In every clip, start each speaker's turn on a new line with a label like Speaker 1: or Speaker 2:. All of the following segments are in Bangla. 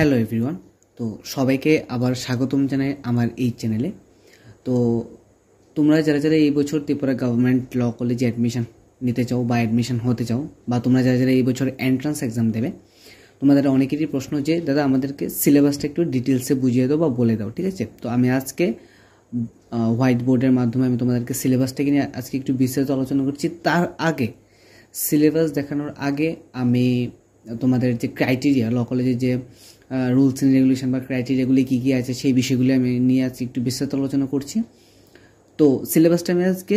Speaker 1: Hello everyone. তো সবাইকে আবার স্বাগতম জানাই আমার এই চ্যানেলে। তো তোমরা যারা যারা এই বছর ত্রিপুরা গভর্নমেন্ট ল কলেজে অ্যাডমিশন নিতে চাও বা অ্যাডমিশন হতে চাও, বা তোমরা যারা যারা এই বছর এন্ট্রান্স এক্সাম দেবে, তোমাদের অনেকেরই প্রশ্ন যে দাদা আমাদেরকে সিলেবাসটা একটু ডিটেলসে বুঝিয়ে দাও বা বলে দাও। ঠিক আছে, তো আমি আজকে হোয়াইট বোর্ডের মাধ্যমে আমি তোমাদেরকে সিলেবাসটাকে নিয়ে আজকে একটু বিস্তারিত আলোচনা করছি। তার আগে সিলেবাস দেখানোর আগে আমি তোমাদের যে ক্রাইটেরিয়া, ল কলেজের যে রুলস অ্যান্ড রেগুলেশন বা ক্রাইটেরিয়াগুলি কী কী আছে সেই বিষয়গুলি আমি নিয়ে আজকে একটু বিস্তারিত আলোচনা করছি। তো সিলেবাসটা আমি আজকে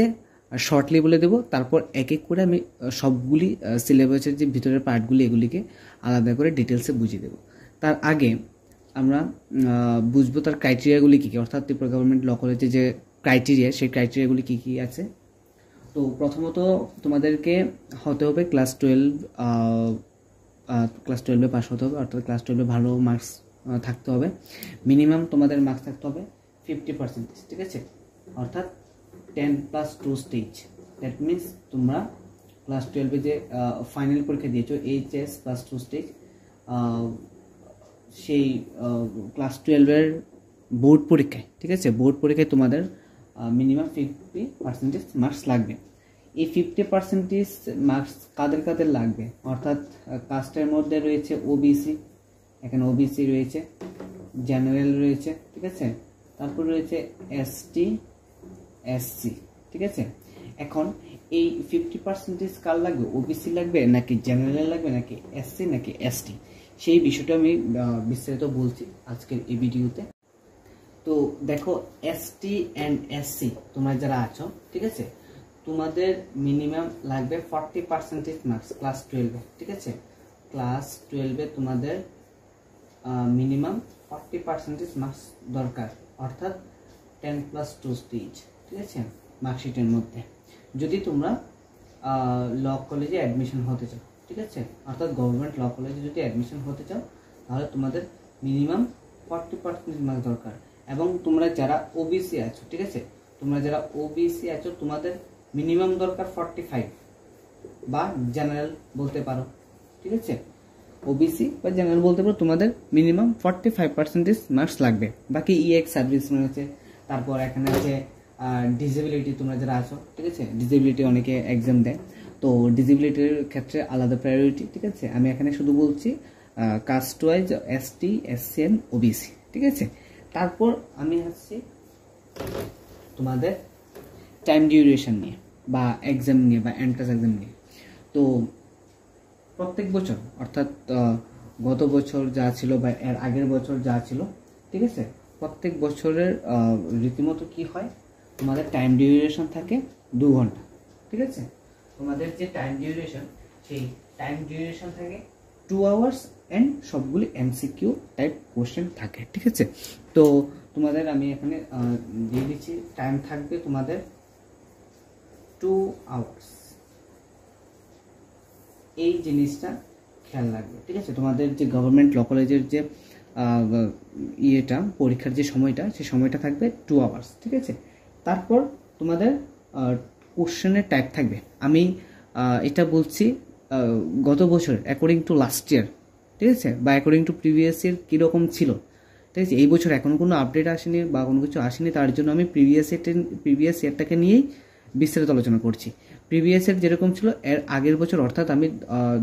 Speaker 1: শর্টলি বলে দেবো, তারপর এক এক করে আমি সবগুলি সিলেবাসের যে ভিতরের পার্টগুলি এগুলিকে আলাদা করে ডিটেলসে বুঝিয়ে দেবো। তার আগে আমরা বুঝবো তার ক্রাইটেরিয়াগুলি কী কী, অর্থাৎ ত্রিপুরা গভর্নমেন্ট ল কলেজের যে ক্রাইটেরিয়া সেই ক্রাইটেরিয়াগুলি কী কী আছে। তো প্রথমত তোমাদেরকে হতে হবে ক্লাস 12 পাস হতে হবে, অর্থাৎ ক্লাস 12 ভালো মার্কস থাকতে হবে। মিনিমাম তোমাদের মার্কস থাকতে হবে 50%। ঠিক আছে, অর্থাৎ 10+2 স্টেজ। দ্যাট মিনস তোমরা ক্লাস 12 যে ফাইনাল পরীক্ষা দিয়েছো HS+2 স্টেজ, সেই ক্লাস 12 বোর্ড পরীক্ষায়, ঠিক আছে, বোর্ড পরীক্ষায় তোমাদের মিনিমাম 50% মার্কস লাগবে। এই 50% মার্কস কাদের কাদের লাগবে, অর্থাৎ কাস্টের মধ্যে রয়েছে ওবিসি, এখানে ওবিসি রয়েছে, জেনারেল রয়েছে, ঠিক আছে, তারপর রয়েছে এসটি, এসসি। ঠিক আছে, এখন এই 50% কার লাগবে, ওবিসি লাগবে নাকি জেনারেল লাগবে নাকি এসসি নাকি এসটি, সেই বিষয়টা আমি বিস্তারিত বলছি আজকের এই ভিডিওতে। তো দেখো, এসটি অ্যান্ড এসসি তোমরা যারা আছো, ঠিক আছে, তোমাদের মিনিমাম লাগবে 40% মার্কস ক্লাস 12-এ। ঠিক আছে, ক্লাস 12-এ তোমাদের মিনিমাম 40% মার্কস দরকার, অর্থাৎ 10+2 স্টেজ। ঠিক আছে, মার্কশিটের মধ্যে যদি তোমরা ল কলেজে অ্যাডমিশন হতে চাও, ঠিক আছে, অর্থাৎ গভর্নমেন্ট ল কলেজে যদি অ্যাডমিশন হতে চাও তাহলে তোমাদের মিনিমাম 40% মার্কস দরকার। এবং তোমরা যারা ওবিসি আছো, ঠিক আছে, তোমরা যারা ওবিসি আছো তোমাদের মিনিমাম দরকার 45 বা জেনারেল বলতে পারো। ঠিক আছে, ওবিসি বা জেনারেল বলতে পারো, তোমাদের মিনিমাম 45% মার্কস লাগবে। বাকি ইএক্স সার্ভিসম্যান আছে, তারপর এখানে আছে ডিসেবিলিটি, তোমরা যারা আছো, ঠিক আছে, ডিসেবিলিটি অনেকে এক্সাম দেয়, তো ডিসেবিলিটির ক্ষেত্রে আলাদা প্রায়োরিটি। ঠিক আছে, আমি এখানে শুধু বলছি caste wise ST, SC and OBC. ঠিক আছে, তারপর আমি আসছি তোমাদের টাইম ডিউরেশন নিয়ে বা এক্সাম নিয়ে বা এন্ট্রান্স এক্সাম নিয়ে। তো প্রত্যেক বছর, অর্থাৎ গত বছর যা ছিল বা এর আগের বছর যা ছিল, ঠিক আছে, প্রত্যেক বছরের রীতিমতো কি হয়, তোমাদের টাইম ডিউরেশন থাকে 2 ঘন্টা। ঠিক আছে, তোমাদের যে টাইম ডিউরেশন, সেই টাইম ডিউরেশন থাকে 2 আওয়ার্স অ্যান্ড সবগুলি এমসিকিউ টাইপ কোশ্চেন থাকে। ঠিক আছে, তো তোমাদের আমি এখানে দিয়ে দিচ্ছি, টাইম থাকবে তোমাদের 2 আওয়ার্স। এই জিনিসটা খেয়াল রাখবে। ঠিক আছে, তোমাদের যে গভর্নমেন্ট ল কলেজের যে পরীক্ষার যে সময়টা, সেই সময়টা থাকবে 2 আওয়ার্স। ঠিক আছে, তারপর তোমাদের কোশ্চেনের টাইপ থাকবে। আমি এটা বলছি গত বছর অ্যাকর্ডিং টু লাস্ট ইয়ার, ঠিক আছে, বা অ্যাকর্ডিং টু প্রিভিয়াস ইয়ার কীরকম ছিল। ঠিক আছে, এই বছর এখনও কোনো আপডেট আসেনি বা কোনো কিছু আসেনি, তার জন্য আমি প্রিভিয়াস ইয়ারটাকে নিয়েই বিস্তারিত আলোচনা করছি। প্রিভিয়াস ইয়ার যেরকম ছিল এর আগের বছর, অর্থাৎ আমি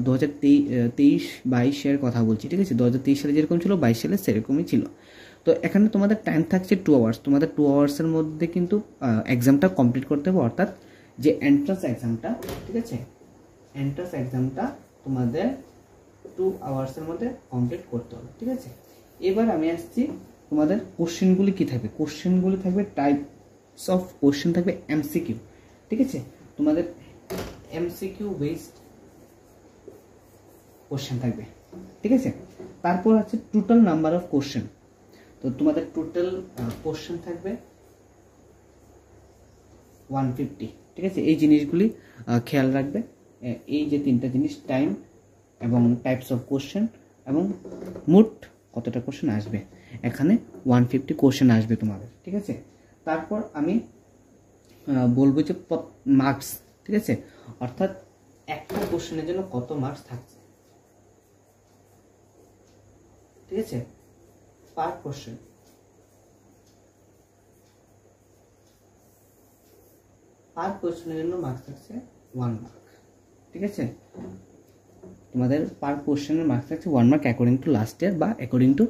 Speaker 1: 2023-22 এর কথা বলছি। ঠিক আছে, 2023 সালে যেরকম ছিল 22 সালে সেরকমই ছিল। তো এখানে তোমাদের টাইম থাকছে 2 আওয়ার্স। তোমাদের 2 আওয়ার্সের মধ্যে কিন্তু এক্সামটা কমপ্লিট করতে হবে, অর্থাৎ যে এন্ট্রান্স এক্সামটা, ঠিক আছে, এন্ট্রান্স এক্সামটা তোমাদের 2 আওয়ার্সের মধ্যে কমপ্লিট করতে হবে। ঠিক আছে, এবার আমি আসছি তোমাদের কোশ্চেনগুলি কী থাকবে। কোশ্চেনগুলি থাকবে টাইপস অফ কোশ্চেন থাকবে এমসিকিউ। ঠিক আছে, তোমাদের এমসিকিউ বেসড কোশ্চেন থাকবে। ঠিক আছে, তারপর আছে টোটাল নাম্বার অফ কোশ্চেন। তো তোমাদের টোটাল কোশ্চেন থাকবে 150। ঠিক আছে, এই জিনিসগুলি খেয়াল রাখবে। এই যে 3টা জিনিস, টাইম এবং টাইপস অফ কোশ্চেন এবং মোট কতটা কোশ্চেন আসবে, এখানে 150 কোশ্চেন আসবে তোমাদের। ঠিক আছে, তারপর আমি বলবো যে মার্কস। ঠিক আছে, অর্থাৎ একটা কোশ্চেনের জন্য কত মার্কস থাকছে। ঠিক আছে, পার কোশ্চেন। পার কোশ্চেনের জন্য মার্কস থাকছে 1 মার্ক। ঠিক আছে, তোমাদের পার কোশ্চেনের মার্কস থাকছে 1 mark according to last year বা অ্যাকর্ডিং টু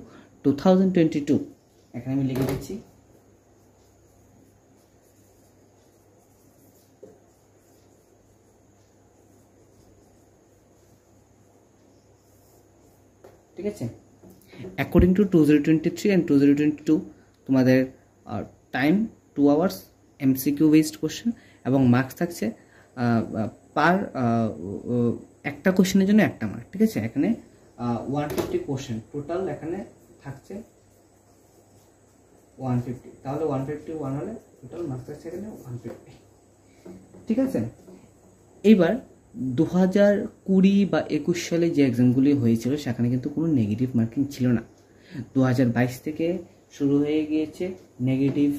Speaker 1: 2022। এখানে আমি লিখে দিচ্ছি। ঠিক আছে, অ্যাকর্ডিং টু 2023 অ্যান্ড 2022 তোমাদের time 2 hours, MCQ based question এবং মার্কস থাকছে পার একটা কোশ্চেনের জন্য 1 মার্ক। ঠিক আছে, এখানে 150 কোশ্চেন টোটাল এখানে থাকছে 150, তাহলে 151 হলে টোটাল মার্কস থাকছে এখানে 150। ঠিক আছে, এইবার 2020 বা 21 সালে যে এক্সামগুলি হয়েছিল সেখানে কিন্তু কোনো নেগেটিভ মার্কিং ছিল না। 2022 থেকে শুরু হয়ে গিয়েছে নেগেটিভ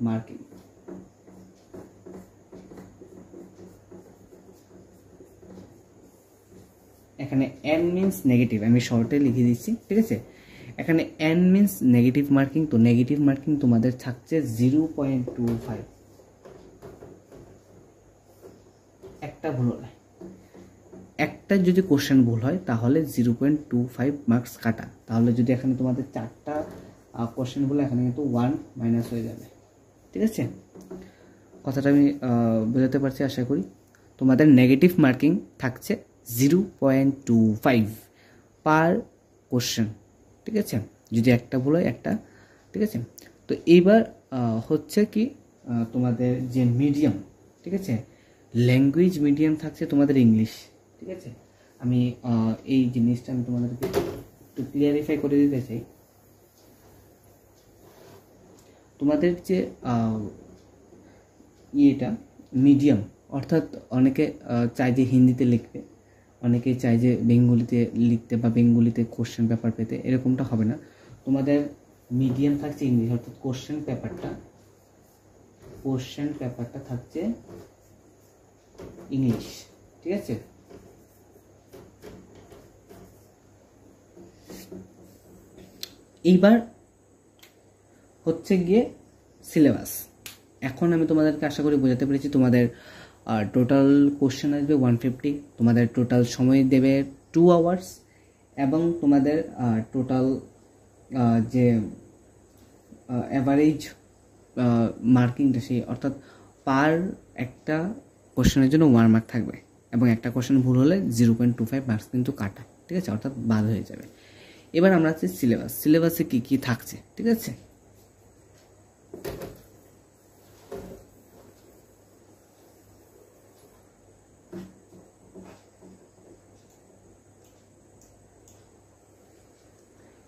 Speaker 1: মার্কিং। এখানে এন মিনস নেগেটিভ, আমি শর্টে লিখে দিচ্ছি। ঠিক আছে, এখানে এন মিনস নেগেটিভ মার্কিং। তো নেগেটিভ মার্কিং তোমাদের থাকছে 0.25। একটা ভুল হলে, একটা যদি কোশ্চেন ভুল হয় তাহলে 0.25 মার্কস কাটা। তাহলে যদি এখানে তোমাদের 4টা কোশ্চেন ভুল, এখানে কিন্তু 1 মাইনাস হয়ে যাবে। ঠিক আছে, কথাটা আমি বোঝাতে পারছি আশা করি। তোমাদের নেগেটিভ মার্কিং থাকছে 0.25 পার কোশ্চেন। ঠিক আছে, যদি একটা ভুল হয় একটা। ঠিক আছে, তো এইবার হচ্ছে কি তোমাদের যে মিডিয়াম, ঠিক আছে, ল্যাঙ্গুয়েজ মিডিয়াম থাকছে তোমাদের ইংলিশ। ঠিক আছে, আমি এই জিনিসটা আমি তোমাদেরকে একটু ক্লিয়ারিফাই করে দিতে চাই। তোমাদের যে ইয়েটা মিডিয়াম, অর্থাৎ অনেকে চায় যে হিন্দিতে লিখবে, অনেকে চায় যে বেঙ্গলিতে লিখতে বা বেঙ্গলিতে কোশ্চেন পেপার পেতে। এরকমটা হবে না, তোমাদের মিডিয়াম থাকছে ইংলিশ, অর্থাৎ কোশ্চেন পেপারটা থাকছে ইংলিশ। ঠিক আছে, এইবার হচ্ছে গিয়ে সিলেবাস। এখন আমি তোমাদেরকে আশা করি বোঝাতে পেরেছি। তোমাদের টোটাল কোশ্চেন আসবে 150, তোমাদের টোটাল সময় দেবে 2 আওয়ার্স এবং তোমাদের টোটাল যে অ্যাভারেজ মার্কিংটা সেই, অর্থাৎ পার একটা কোশ্চেনের জন্য 1 মার্ক থাকবে এবং একটা কোশ্চেন ভুল হলে 0.25 মার্কস কিন্তু কাটা। ঠিক আছে, অর্থাৎ বাদ হয়ে যাবে। এবার আমরা আছি সিলেবাসে কি কি থাকছে। ঠিক আছে,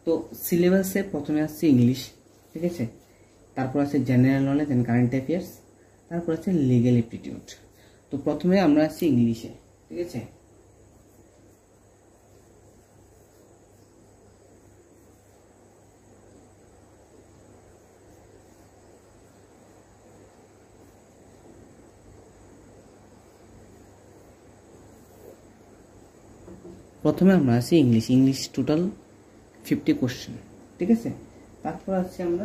Speaker 1: তো সিলেবাসে প্রথমে আসছে ইংলিশ। ঠিক আছে, তারপর আছে general knowledge and current affairs, তারপর আছে লিগ্যাল অ্যাপটিটিউড। তো প্রথমে আমরা আসছি ইংলিশে। ঠিক আছে, প্রথমে আমরা আসি ইংলিশ টোটাল 50 কোশ্চেন। ঠিক আছে, তারপর আসছি আমরা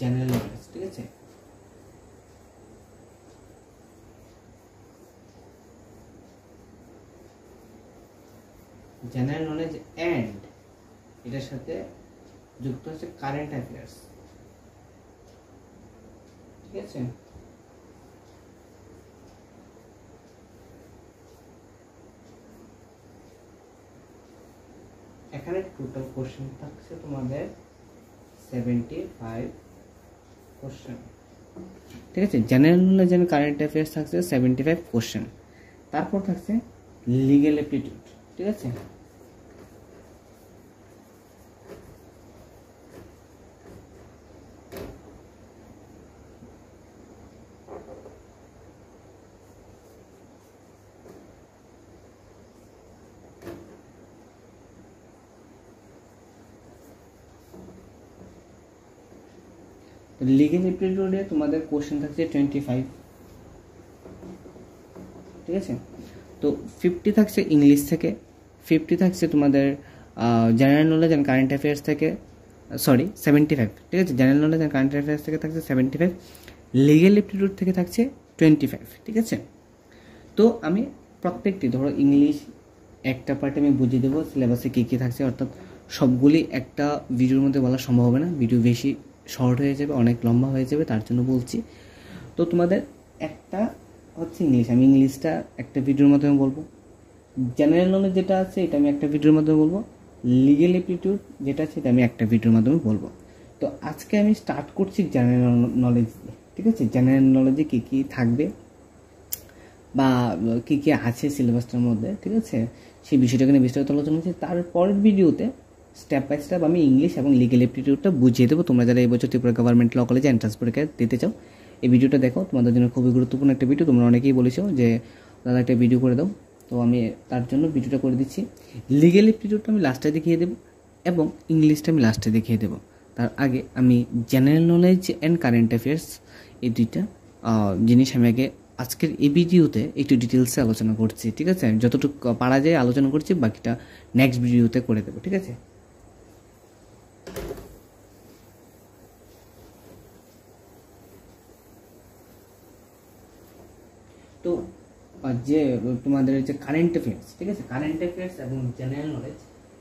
Speaker 1: জেনারেল নলেজ। ঠিক আছে, জেনারেল নলেজ অ্যান্ড এটার সাথে যুক্ত হচ্ছে কারেন্ট অ্যাফেয়ার্স। ঠিক আছে, এখানে টোটাল কোশ্চেন থাকছে তোমাদের 75 কোশ্চেন। ঠিক আছে, general knowledge and current affairs থাকছে 75 কোশ্চেন। তারপর থাকছে লিগ্যাল অ্যাপটিটিউড। ঠিক আছে, লিগ্যাল অ্যাপটিটিউডে তোমাদের কোশ্চেন থাকছে 25। ঠিক আছে, তো 50 থাকছে ইংলিশ থেকে, 50 থাকছে তোমাদের general knowledge and current affairs থেকে 75, ঠিক আছে, general knowledge and current affairs থেকে থাকছে 75, লিগ্যাল অ্যাপটিটিউড থেকে থাকছে 25, ঠিক আছে। তো আমি প্রত্যেকটি ধরো ইংলিশ একটা পার্টে আমি বুঝিয়ে দেবো সিলেবাসে কী কী থাকছে, অর্থাৎ সবগুলি একটা ভিডিওর মধ্যে বলা সম্ভব হবে না, ভিডিও বেশি শর্ট হয়ে যাবে, অনেক লম্বা হয়ে যাবে, তার জন্য বলছি। তো তোমাদের একটা হচ্ছে ইংলিশ, আমি ইংলিশটা একটা ভিডিওর মাধ্যমে বলবো, জেনারেল নলেজ যেটা আছে এটা আমি একটা ভিডিওর মাধ্যমে বলবো, লিগ্যাল অ্যাপটিটিউড যেটা আছে এটা আমি একটা ভিডিওর মাধ্যমে বলবো। তো আজকে আমি স্টার্ট করছি জেনারেল নলেজ দিয়ে, ঠিক আছে। জেনারেল নলেজে কী কী থাকবে বা কী কী আছে সিলেবাসটার মধ্যে, ঠিক আছে, সেই বিষয়টাকে নিয়ে বিস্তারিত আলোচনা হচ্ছে। তারপরের ভিডিওতে স্টেপ বাই স্টেপ আমি ইংলিশ এবং লিগ্যাল অ্যাপটিটিউডটা বুঝিয়ে দেবো। তোমরা যারা এই বছর ত্রিপুরা গভর্নমেন্ট ল কলেজে এন্ট্রান্স পরীক্ষা দিতে চাও, এই ভিডিওটা দেখো, তোমাদের জন্য খুবই গুরুত্বপূর্ণ একটা ভিডিও। তোমরা অনেকেই বলেছো যে দাদা একটা ভিডিও করে দাও, তো আমি তার জন্য ভিডিওটা করে দিচ্ছি। লিগ্যাল অ্যাপটিটিউডটা আমি লাস্টে দেখিয়ে দেবো এবং ইংলিশটা আমি লাস্টে দেখিয়ে দেবো। তার আগে আমি general knowledge and current affairs এই দুইটা জিনিস আমি আগে আজকের এই ভিডিওতে একটু ডিটেলসে আলোচনা করছি, ঠিক আছে। যতটুকু পারা যায় আলোচনা করছি, বাকিটা নেক্সট ভিডিওতে করে দেবো, ঠিক আছে। তো যে তোমাদের যে কারেন্ট অ্যাফেয়ার্স, ঠিক আছে, কারেন্ট অ্যাফেয়ার্স এবং জেনারেল নলেজ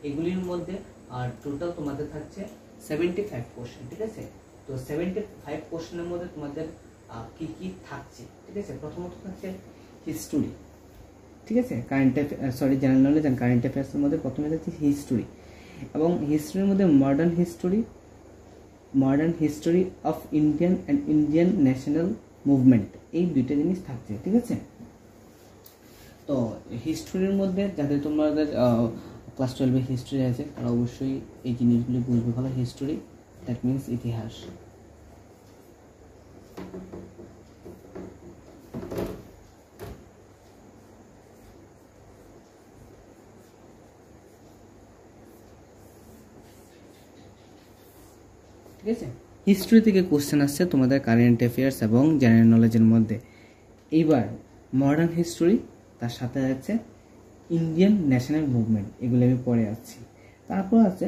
Speaker 1: এগুলির মধ্যে আর টোটাল তোমাদের থাকছে 75 কোশ্চেন, ঠিক আছে। তো 75 কোশ্চেনের মধ্যে তোমাদের কি কি থাকছে, ঠিক আছে। প্রথমত থাকছে হিস্টোরি, ঠিক আছে, জেনারেল নলেজ অ্যান্ড কারেন্ট অ্যাফেয়ার্সের মধ্যে প্রথমে থাকছে হিস্টোরি, এবং হিস্টোরির মধ্যে modern history of Indian and Indian national movement, এই দুইটা জিনিস থাকছে, ঠিক আছে। তো হিস্টোরির মধ্যে যাদের তোমাদের ক্লাস 12-এ হিস্ট্রি আছে তারা অবশ্যই এই জিনিসগুলি বুঝবে ভালো। হিস্টোরি দ্যাট মিনস ইতিহাস। ঠিক আছে, হিস্ট্রি থেকে কোশ্চেন আসছে তোমাদের কারেন্ট অ্যাফেয়ার্স এবং জেনারেল নলেজের মধ্যে। এইবার মডার্ন হিস্টোরি, তার সাথে আছে ইন্ডিয়ান ন্যাশনাল মুভমেন্ট, এগুলো আমি পরে আসছি। তারপর আছে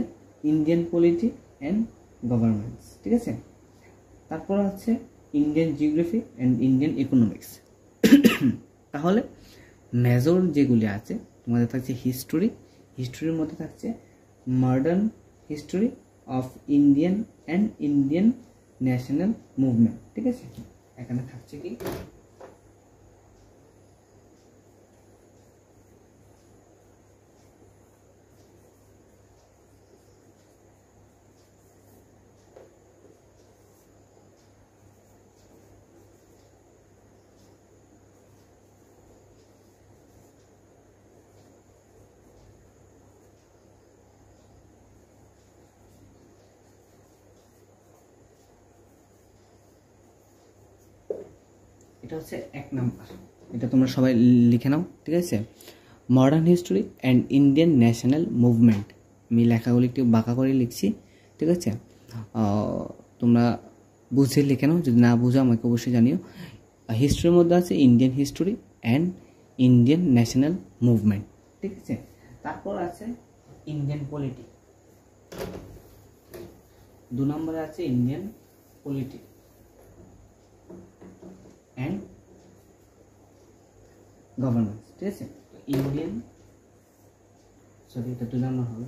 Speaker 1: ইন্ডিয়ান পলিটি অ্যান্ড গভর্নমেন্টস, ঠিক আছে। তারপর আছে Indian geography and Indian economics. তাহলে মেজর যেগুলি আছে তোমাদের থাকছে হিস্টোরির মধ্যে থাকছে modern history of Indian and Indian national movement, ঠিক আছে। এখানে থাকছে কি এটা হচ্ছে 1 নাম্বার, এটা তোমরা সবাই লিখে নাও, ঠিক আছে। Modern history and Indian national movement, আমি লেখাগুলি একটু বাঁকা করে লিখছি, ঠিক আছে। তোমরা বুঝে লিখে নাও, যদি না বুঝো আমাকে অবশ্যই জানিও। হিস্ট্রির মধ্যে আছে Indian history and Indian national movement, ঠিক আছে। তারপর আছে ইন্ডিয়ান পলিটি, 2 নম্বরে আছে ইন্ডিয়ান পলিটি অ্যান্ড গভর্নেন্স, ঠিক আছে। এটা 2 নম্বর হবে।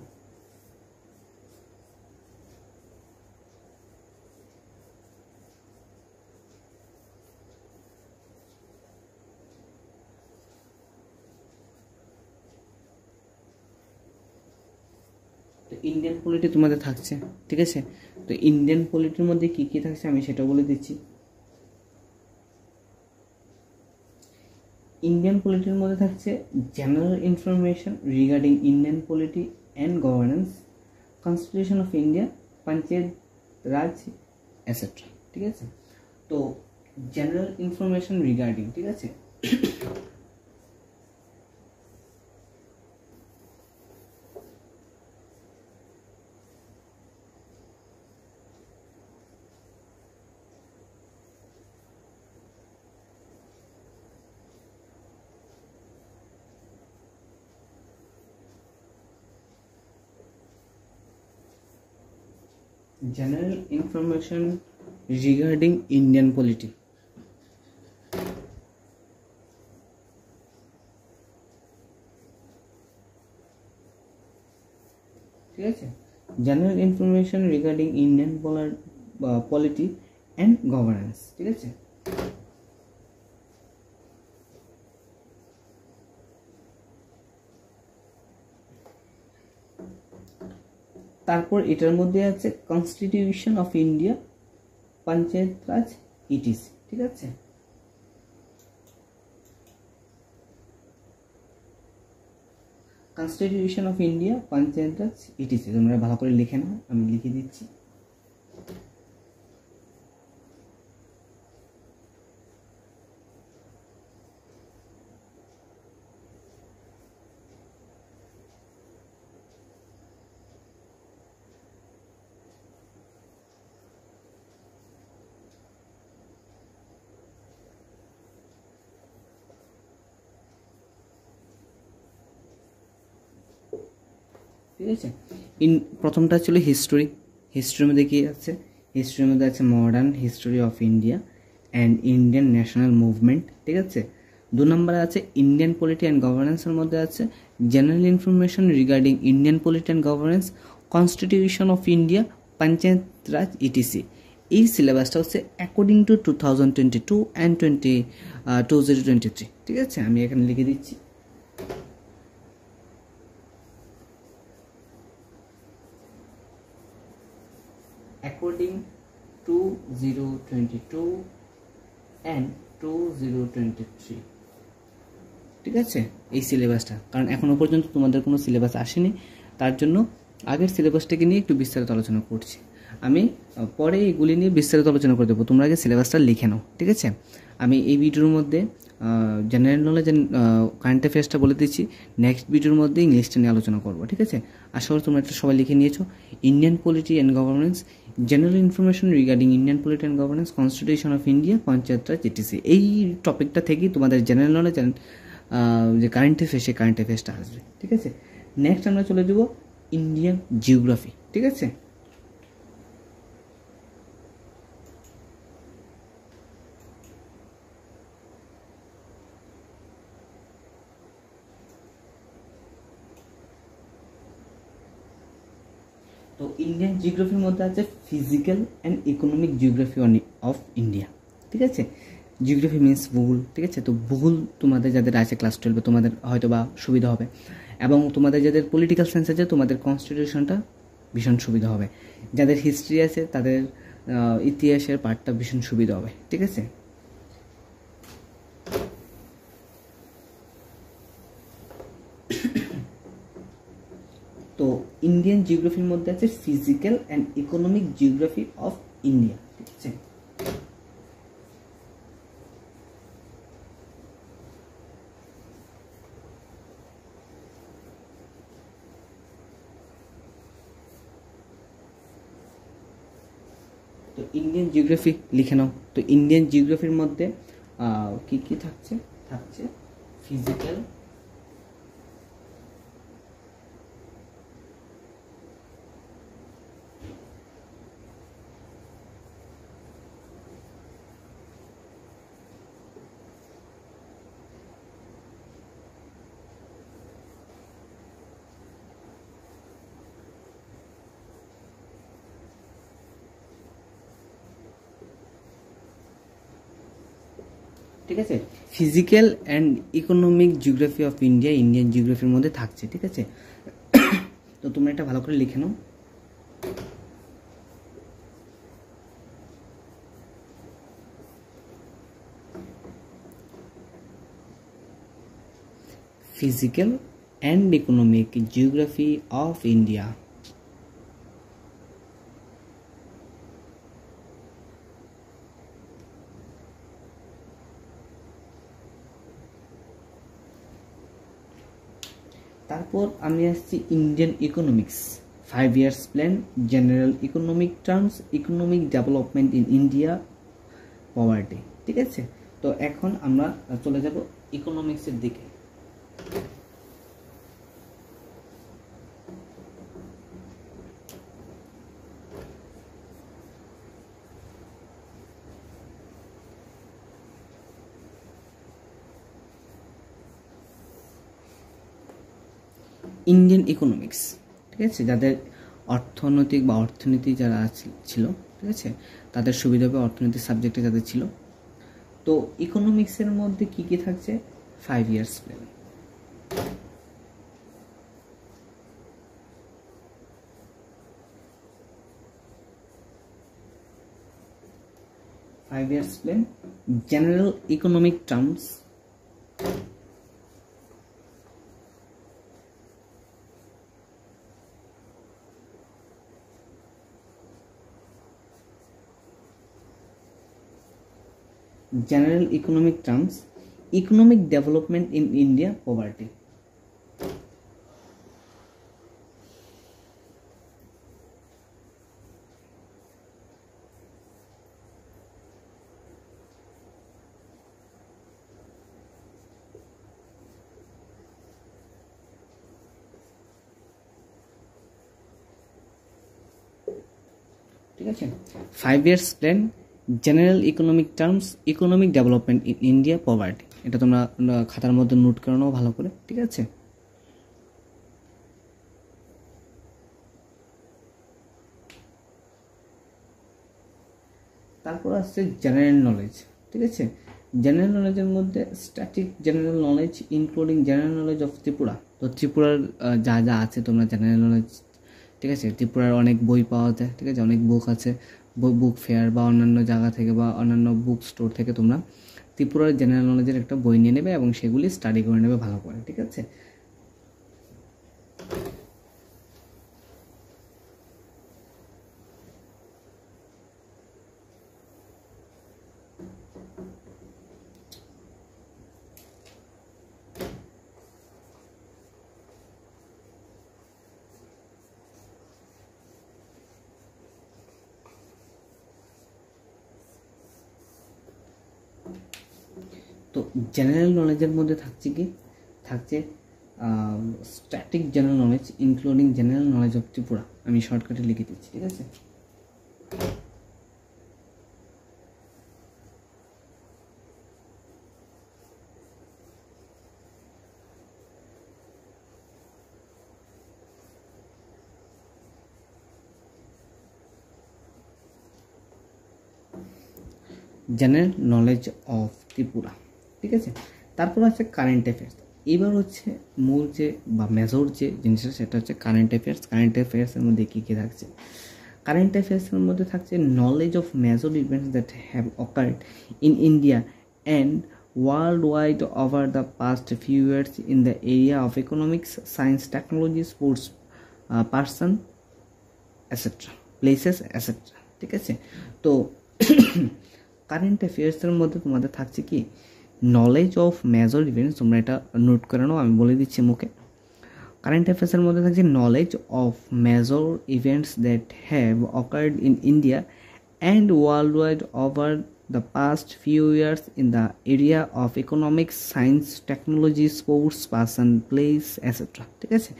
Speaker 1: তো ইন্ডিয়ান পলিটি তোমাদের থাকছে, ঠিক আছে। তো ইন্ডিয়ান পলিটির মধ্যে কি কি থাকছে আমি সেটা বলে দিচ্ছি। ইন্ডিয়ান পলিটির মধ্যে থাকছে general information regarding Indian polity and governance, constitution of India, panchayat Raj etcetera, ঠিক আছে। তো জেনারেল ইনফরমেশন রিগার্ডিং, ঠিক আছে, general information regarding Indian polity. ঠিক আছে, general information regarding Indian polity and governance. ঠিক আছে, তারপর এটার মধ্যে আছে constitution of India, panchayat Raj, etc. ঠিক আছে, constitution of India, panchayat Raj, etc তোমরা ভালো করে লিখে নাও, আমি লিখে দিচ্ছি। ঠিক আছে, প্রথমটা ছিল হিস্ট্রি। হিস্ট্রির মধ্যে কি আছে? হিস্ট্রির মধ্যে আছে modern history of India and Indian national movement. ঠিক আছে, 2 নম্বরে আছে ইন্ডিয়ান পলিটি অ্যান্ড গভর্নেন্সের মধ্যে আছে general information regarding Indian polity and governance, constitution of India, panchayat Raj, etc. এই সিলেবাসটা হচ্ছে অ্যাকর্ডিং টু 2022 অ্যান্ড 2023। ঠিক আছে, আমি এখানে লিখে দিচ্ছি। According to 2022 and 2023। ঠিক আছে, এই সিলেবাসটা, কারণ এখনো পর্যন্ত তোমাদের কোনো সিলেবাস আসেনি, তার জন্য আগের সিলেবাসটাকে নিয়ে একটু বিস্তারিত আলোচনা করছি। আমি পরে এইগুলি নিয়ে বিস্তারিত আলোচনা করে দেবো, তোমরা আগে সিলেবাসটা লিখে নাও। ঠিক আছে, আমি এই ভিডিওর মধ্যে জেনারেল নলেজ অ্যান্ড কারেন্ট অ্যাফেয়ার্সটা বলে দিচ্ছি, নেক্সট ভিডিওর মধ্যে ইংলিশটা নিয়ে আলোচনা করবো। ঠিক আছে, আশা করি তোমরা একটা সবাই লিখে নিয়েছো। Indian polity and governance, general information regarding Indian polity and governance, constitution of India, panchayat Raj, etc. এই টপিকটা থেকেই তোমাদের জেনারেল নলেজ অ্যান্ড যে কারেন্ট অ্যাফেয়ার্স, সেই কারেন্ট অ্যাফেয়ার্সটা আসবে। ঠিক আছে, নেক্সট আমরা চলে যাবো ইন্ডিয়ান জিওগ্রাফি। ঠিক আছে, তো ইন্ডিয়ান জিওগ্রাফির মধ্যে আছে physical and economic geography of India. ঠিক আছে, জিওগ্রাফি মিনস ভূগোল। ঠিক আছে, তো ভূগোল তোমাদের যাদের আছে ক্লাস 12 তোমাদের হয়তো বা সুবিধা হবে, এবং তোমাদের যাদের পলিটিক্যাল সায়েন্স আছে তোমাদের কনস্টিটিউশনটা ভীষণ সুবিধা হবে, যাদের হিস্ট্রি আছে তাদের ইতিহাসের পার্টটা ভীষণ সুবিধা হবে। ঠিক আছে, তো ইন্ডিয়ান জিওগ্রাফির মধ্যে আছে physical and economic geography of India. ঠিক আছে, তো ইন্ডিয়ান জিওগ্রাফি লিখে নাও। তো ইন্ডিয়ান জিওগ্রাফির মধ্যে কি কি থাকছে? থাকছে ফিজিক্যাল, ঠিক আছে, physical and economic geography of India Indian জিওগ্রাফির মধ্যে থাকছে। ঠিক আছে, তো তোমরা এটা ভালো করে লিখে নাও। Physical and economic geography of India. তারপর আমি আসছি Indian economics, 5 years plan, general economic terms, economic development in India, poverty. ঠিক আছে, তো এখন আমরা চলে যাব ইকোনমিক্সের দিকে। ইন্ডিয়ান ইকোনমিক্স, ঠিক আছে, যাদের অর্থনৈতিক বা অর্থনীতি যারা ছিল, ঠিক আছে, তাদের সুবিধা হবে অর্থনীতি সাবজেক্টে যাদের ছিল। তো ইকোনমিক্সের মধ্যে কি কি থাকছে? 5 years plan, 5 years plan, general economic terms, general economic terms, economic development in India, poverty. ঠিক আছে, 5 years plan, general economic terms, economic development in India, poverty. এটা তোমরা খাতার মধ্যে নোট করে নাও ভালো করে, ঠিক আছে। তারপর আসছে জেনারেল নলেজ, ঠিক আছে। জেনারেল নলেজের মধ্যে static general knowledge including general knowledge of Tripura. তো ত্রিপুরার যা যা আছে তোমরা জেনারেল নলেজ, ঠিক আছে, ত্রিপুরার অনেক বই পাওয়া যায়, ঠিক আছে, অনেক বুক আছে, বুক ফেয়ার বা অন্যান্য জায়গা থেকে বা অন্যান্য বুক স্টোর থেকে তোমরা ত্রিপুরার জেনারেল নলেজের একটা বই নিয়ে নেবে এবং সেগুলি স্টাডি করে নেবে ভালো করে, ঠিক আছে। তো জেনারেল নলেজের মধ্যে থাকছে কি? থাকছে static general knowledge including general knowledge of Tripura. আমি শর্টকাটে লিখে দিচ্ছি, ঠিক আছে। জেনারেল নলেজ অফ ত্রিপুরা, ঠিক আছে। তারপর আছে কারেন্ট অ্যাফেয়ার্স। এবার হচ্ছে মূল যে বা মেজর যে জিনিসটা সেটা হচ্ছে কারেন্ট অ্যাফেয়ার্স। কারেন্ট অ্যাফেয়ার্সের মধ্যে কী কী থাকছে? কারেন্ট অ্যাফেয়ার্সের মধ্যে থাকছে knowledge of major events that have occurred in India and world wide over the past few years in the area of economics, science, technology, sports, person অ্যাসেট্রা, places অ্যাসেট্রা, ঠিক আছে। তো কারেন্ট অ্যাফেয়ার্সের মধ্যে তোমাদের থাকছে কি? Knowledge of major events. তোমরা এটা নোট করে নাও, আমি বলে দিচ্ছি মুখে। কারেন্ট অ্যাফেয়ার্সের মধ্যে থাকছে knowledge of major events that have occurred in India and world wide over the past few years in the area of economics, science, technology, sports, person, place অ্যাসেট্রা, ঠিক আছে।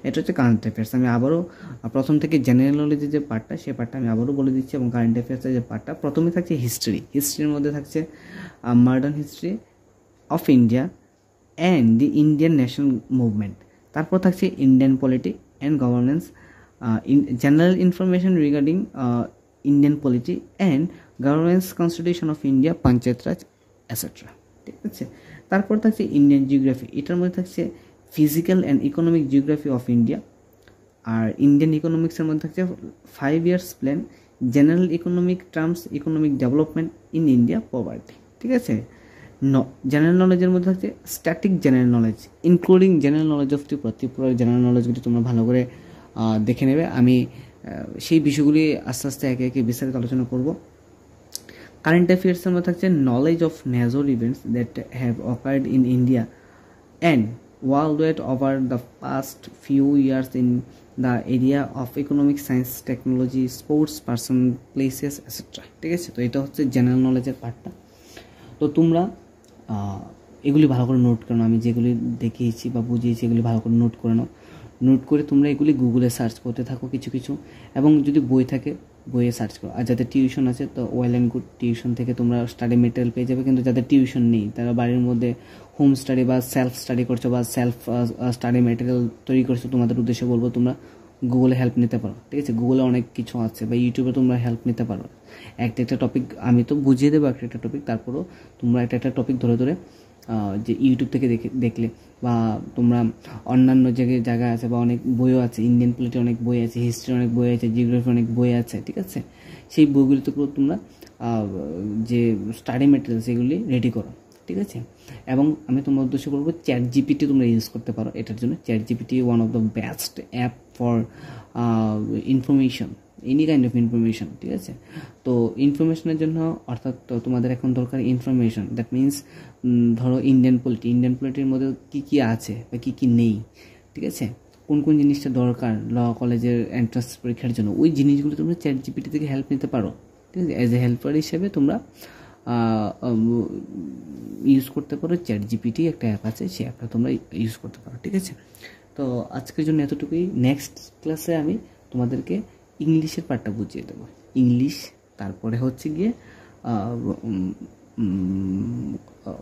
Speaker 1: এটা হচ্ছে কারেন্ট অ্যাফেয়ার্স। আমি আবারও প্রথম থেকে জেনারেল নলেজের যে পার্টটা সে পার্টটা আমি আবারও বলে দিচ্ছি, এবং কারেন্ট অ্যাফেয়ার্সের যে পার্টটা প্রথমে থাকছে হিস্ট্রি। হিস্ট্রির মধ্যে থাকছে modern history of India and the Indian national movement. তারপর থাকছে Indian polity and governance, general information regarding Indian polity and governance, constitution of India, panchayat raj etcetera, ঠিক আছে। তারপর থাকছে ইন্ডিয়ান জিওগ্রাফি। এটার মধ্যে থাকছে physical and economic geography of India. আর ইন্ডিয়ান ইকোনমিক্সের মধ্যে থাকছে 5 years plan, general economic terms, economic development in India, poverty, ঠিক আছে। জেনারেল নলেজের মধ্যে থাকছে static general knowledge including general knowledge of Tripura. ত্রিপুরার জেনারেল নলেজগুলি তোমরা ভালো করে দেখে নেবে। আমি সেই বিষয়গুলি আস্তে আস্তে একে একে বিস্তারিত আলোচনা করব। কারেন্ট অ্যাফেয়ার্সের মধ্যে থাকছে knowledge of major events that have occurred in India and world wide over the past few years in the area of economic, science, technology, sports, person, places অ্যাসেট্রা, ঠিক আছে। তো এটা হচ্ছে জেনারেল নলেজের পার্টটা। তো তোমরা এগুলি ভালো করে নোট করে নাও। আমি যেগুলি দেখিয়েছি বা বুঝিয়েছি এগুলি ভালো করে নোট করে নাও। নোট করে তোমরা এগুলি গুগলে সার্চ করতে থাকো কিছু কিছু, এবং যদি বই থাকে বইয়ে সার্চ করো। আর যাদের টিউশন আছে তো ওয়েল অ্যান্ড গুড, টিউশন থেকে তোমরা স্টাডি মেটেরিয়াল পেয়ে যাবে। কিন্তু যাদের টিউশন নেই, তারা বাড়ির মধ্যে হোম স্টাডি বা সেলফ স্টাডি করছো বা সেলফ স্টাডি মেটেরিয়াল তৈরি করছো, তোমাদের উদ্দেশ্যে বলবো তোমরা গুগলে হেল্প নিতে পারো, ঠিক আছে? গুগলে অনেক কিছু আছে, বা ইউটিউবে তোমরা হেল্প নিতে পারো। একটা টপিক আমি তো বুঝিয়ে দেবো একটা টপিক, তারপরেও তোমরা একটা টপিক ধরে ধরে যে ইউটিউব থেকে দেখলে, বা তোমরা অন্যান্য জায়গায় আছে, বা অনেক বইও আছে, ইন্ডিয়ান পলিটি অনেক বই আছে, হিস্ট্রি অনেক বই আছে, জিওগ্রাফি অনেক বই আছে, ঠিক আছে? সেই বইগুলিতে তোমরা যে স্টাডি মেটেরিয়াল সেগুলি রেডি করো, ঠিক আছে? এবং আমি তোমার উদ্দেশ্যে বলবো চ্যাট জিপিটি তোমরা ইউজ করতে পারো এটার জন্য। Chat GPT one of the best app for information, any kind of information, ঠিক আছে? তো ইনফরমেশনের জন্য, অর্থাৎ তোমাদের এখন দরকার ইনফরমেশন, দ্যাট মিনস ধরো ইন্ডিয়ান পলিটির মধ্যে কী কী আছে বা কী কী নেই, ঠিক আছে? কোন কোন জিনিসটা দরকার ল কলেজের এন্ট্রান্স পরীক্ষার জন্য, ওই জিনিসগুলো তোমরা চ্যাট জিপিটি থেকে হেল্প নিতে পারো, ঠিক আছে? অ্যাজ এ হেল্পার হিসেবে তোমরা ইউজ করতে পারো চ্যাট জিপিটি, একটা অ্যাপ আছে, সেই অ্যাপটা তোমরা ইউজ করতে পারো, ঠিক আছে? তো আজকের জন্য এতটুকুই। নেক্সট ক্লাসে আমি তোমাদেরকে ইংলিশের পার্টটা বুঝিয়ে দেবো, ইংলিশ, তারপরে হচ্ছে গিয়ে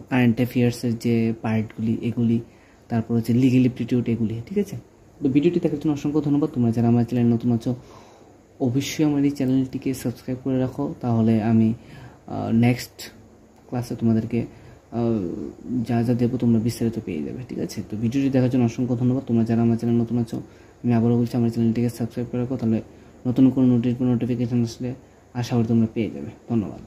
Speaker 1: কারেন্ট অ্যাফেয়ার্সের যে পার্টগুলি এগুলি, তারপর হচ্ছে লিগ্যাল অ্যাপটিটিউড এগুলি, ঠিক আছে? তো ভিডিওটি দেখার জন্য অসংখ্য ধন্যবাদ। তোমরা যারা আমার চ্যানেল নতুন আছো অবশ্যই আমার এই চ্যানেলটিকে সাবস্ক্রাইব করে রাখো, তাহলে আমি নেক্সট ক্লাসে তোমাদেরকে যা যা দেবো তোমরা বিস্তারিত পেয়ে যাবে, ঠিক আছে? তো ভিডিওটি দেখার জন্য অসংখ্য ধন্যবাদ। তোমরা যারা আমার চ্যানেল নতুন আছো, আমি আবারও বলছি আমার চ্যানেলটিকে সাবস্ক্রাইব করে রাখো, তাহলে নতুন কোনো নোটিফিকেশান আসলে আশা করি তোমরা পেয়ে যাবে। ধন্যবাদ।